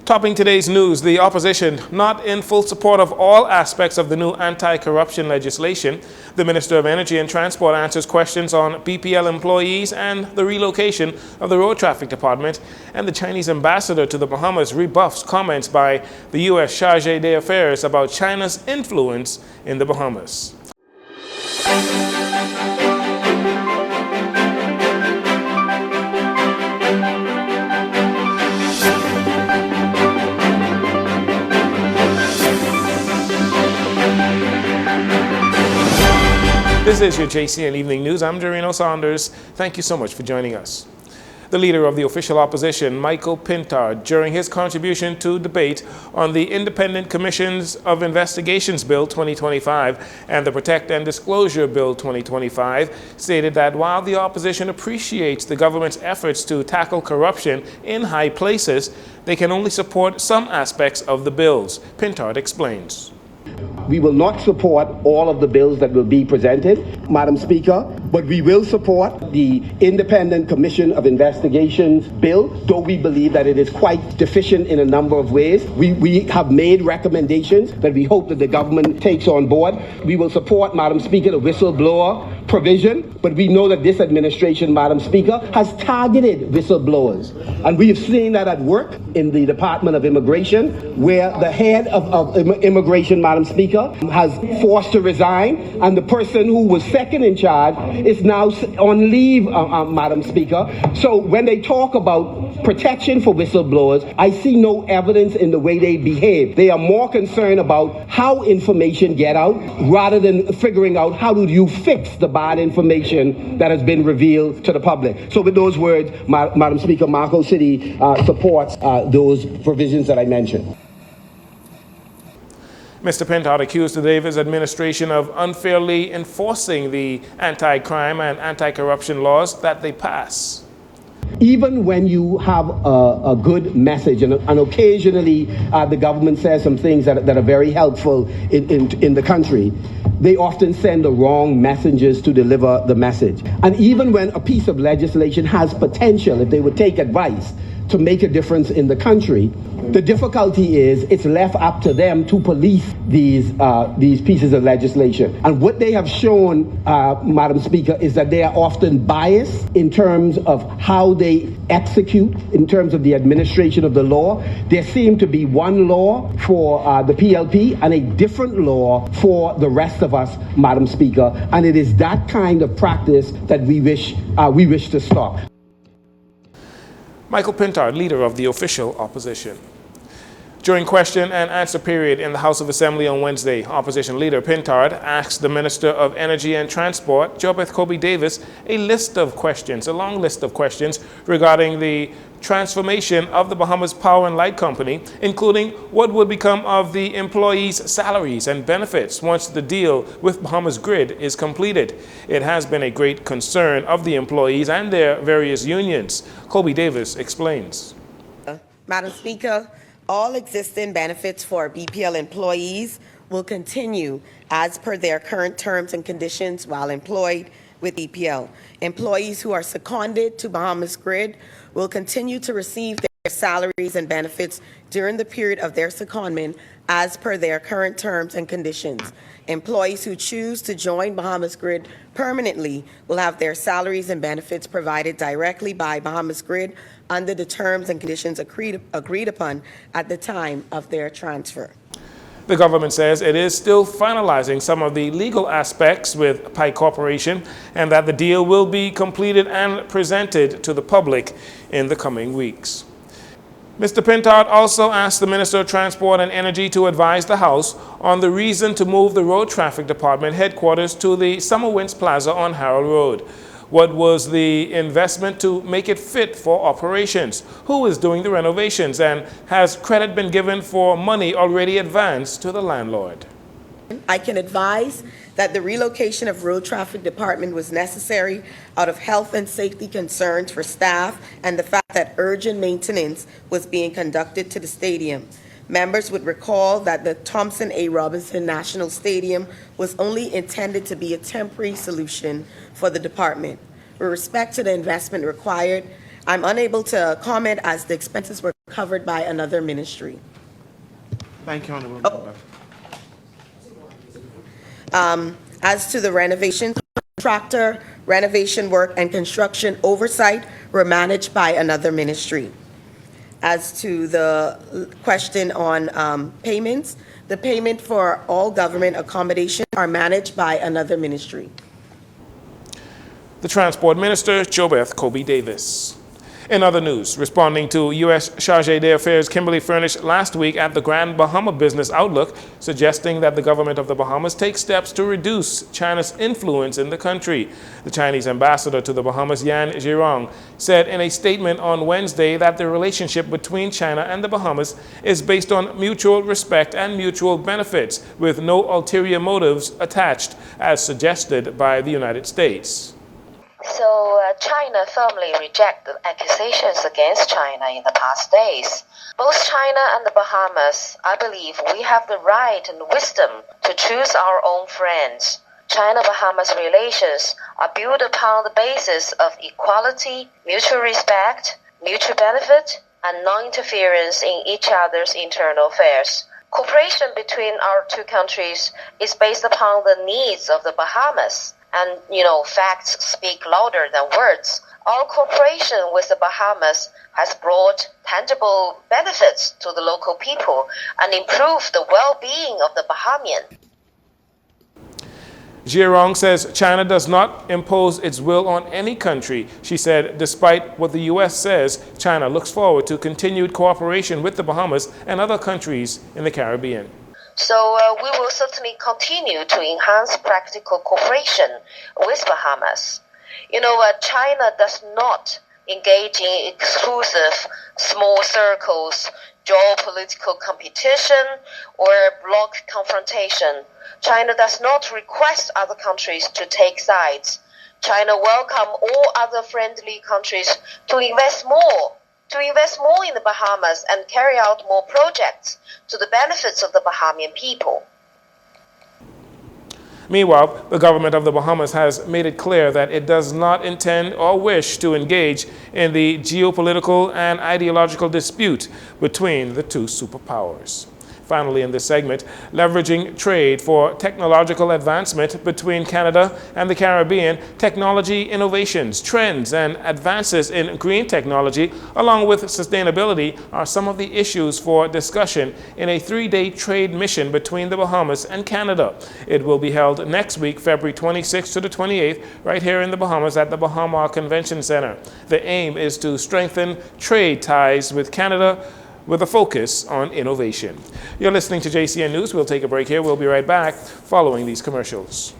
Topping today's news, the opposition not in full support of all aspects of the new anti-corruption legislation. The Minister of Energy and Transport answers questions on BPL employees and the relocation of the Road Traffic Department. And the Chinese ambassador to the Bahamas rebuffs comments by the U.S. Chargé d'Affaires about China's influence in the Bahamas. This is your JCN Evening News. I'm Dorino Saunders. Thank you so much for joining us. The leader of the official opposition, Michael Pintard, during his contribution to debate on the Independent Commissions of Investigations Bill 2025 and the Protect and Disclosure Bill 2025, stated that while the opposition appreciates the government's efforts to tackle corruption in high places, they can only support some aspects of the bills. Pintard explains. We will not support all of the bills that will be presented, Madam Speaker, but we will support the Independent Commission of Investigations bill, though we believe that it is quite deficient in a number of ways. We have made recommendations that we hope that the government takes on board. We will support, Madam Speaker, the whistleblower provision, but we know that this administration, Madam Speaker, has targeted whistleblowers. And we have seen that at work in the Department of Immigration, where the head of immigration, Madam Speaker, has forced to resign, and the person who was second in charge is now on leave, Madam Speaker. So when they talk about protection for whistleblowers, I see no evidence in the way they behave. They are more concerned about how information get out rather than figuring out how do you fix the bad information that has been revealed to the public. So with those words, Madam Speaker, Marco City supports those provisions that I mentioned. Mr. Pintard accused the Davis administration of unfairly enforcing the anti-crime and anti-corruption laws that they pass. Even when you have a good message, and occasionally the government says some things that are very helpful in the country, they often send the wrong messengers to deliver the message. And even when a piece of legislation has potential, if they would take advice, to make a difference in the country, the difficulty is it's left up to them to police these pieces of legislation. And what they have shown, Madam Speaker, is that they are often biased in terms of how they execute, in terms of the administration of the law. There seems to be one law for the PLP and a different law for the rest of us, Madam Speaker. And it is that kind of practice that we wish to stop. Michael Pintard, leader of the official opposition. During question and answer period in the House of Assembly on Wednesday, opposition leader Pintard asked the Minister of Energy and Transport, Jobeth Kobe Davis, a long list of questions regarding the transformation of the Bahamas Power and Light Company, including what would become of the employees' salaries and benefits once the deal with Bahamas Grid is completed. It has been a great concern of the employees and their various unions. Kobe Davis explains. Madam Speaker, all existing benefits for BPL employees will continue as per their current terms and conditions while employed with BPL. Employees who are seconded to Bahamas Grid will continue to receive their salaries and benefits during the period of their secondment as per their current terms and conditions. Employees who choose to join Bahamas Grid permanently will have their salaries and benefits provided directly by Bahamas Grid under the terms and conditions agreed upon at the time of their transfer. The government says it is still finalizing some of the legal aspects with Pike Corporation and that the deal will be completed and presented to the public in the coming weeks. Mr. Pintard also asked the Minister of Transport and Energy to advise the House on the reason to move the Road Traffic Department headquarters to the Summer Winds Plaza on Harold Road. What was the investment to make it fit for operations? Who is doing the renovations? And has credit been given for money already advanced to the landlord? I can advise that the relocation of Road Traffic Department was necessary out of health and safety concerns for staff and the fact that urgent maintenance was being conducted to the stadium. Members would recall that the Thompson A. Robinson National Stadium was only intended to be a temporary solution for the department. With respect to the investment required, I'm unable to comment as the expenses were covered by another ministry. Thank you, Honorable Member. As to the renovation contractor, renovation work and construction oversight were managed by another ministry. As to the question on payments, the payment for all government accommodations are managed by another ministry. The Transport Minister, Jobeth Kobe Davis. In other news, responding to U.S. Chargé d'Affaires Kimberly Furnish last week at the Grand Bahama Business Outlook, suggesting that the government of the Bahamas take steps to reduce China's influence in the country. The Chinese ambassador to the Bahamas, Yan Zhirong, said in a statement on Wednesday that the relationship between China and the Bahamas is based on mutual respect and mutual benefits, with no ulterior motives attached, as suggested by the United States. So China firmly rejected accusations against China in the past days. Both China and the Bahamas, I believe we have the right and wisdom to choose our own friends. China-Bahamas relations are built upon the basis of equality, mutual respect, mutual benefit, and non-interference in each other's internal affairs. Cooperation between our two countries is based upon the needs of the Bahamas. And, facts speak louder than words. Our cooperation with the Bahamas has brought tangible benefits to the local people and improved the well-being of the Bahamian. Zhirong says China does not impose its will on any country. She said, despite what the U.S. says, China looks forward to continued cooperation with the Bahamas and other countries in the Caribbean. So we will certainly continue to enhance practical cooperation with Bahamas. China does not engage in exclusive small circles, geopolitical competition, or bloc confrontation. China does not request other countries to take sides. China welcomes all other friendly countries to invest more in the Bahamas and carry out more projects to the benefits of the Bahamian people. Meanwhile, the government of the Bahamas has made it clear that it does not intend or wish to engage in the geopolitical and ideological dispute between the two superpowers. Finally, in this segment, leveraging trade for technological advancement between Canada and the Caribbean, technology innovations, trends, and advances in green technology, along with sustainability, are some of the issues for discussion in a 3-day trade mission between the Bahamas and Canada. It will be held next week, February 26th to the 28th, right here in the Bahamas at the Bahama Convention Center. The aim is to strengthen trade ties with Canada, with a focus on innovation. You're listening to JCN News. We'll take a break here. We'll be right back following these commercials.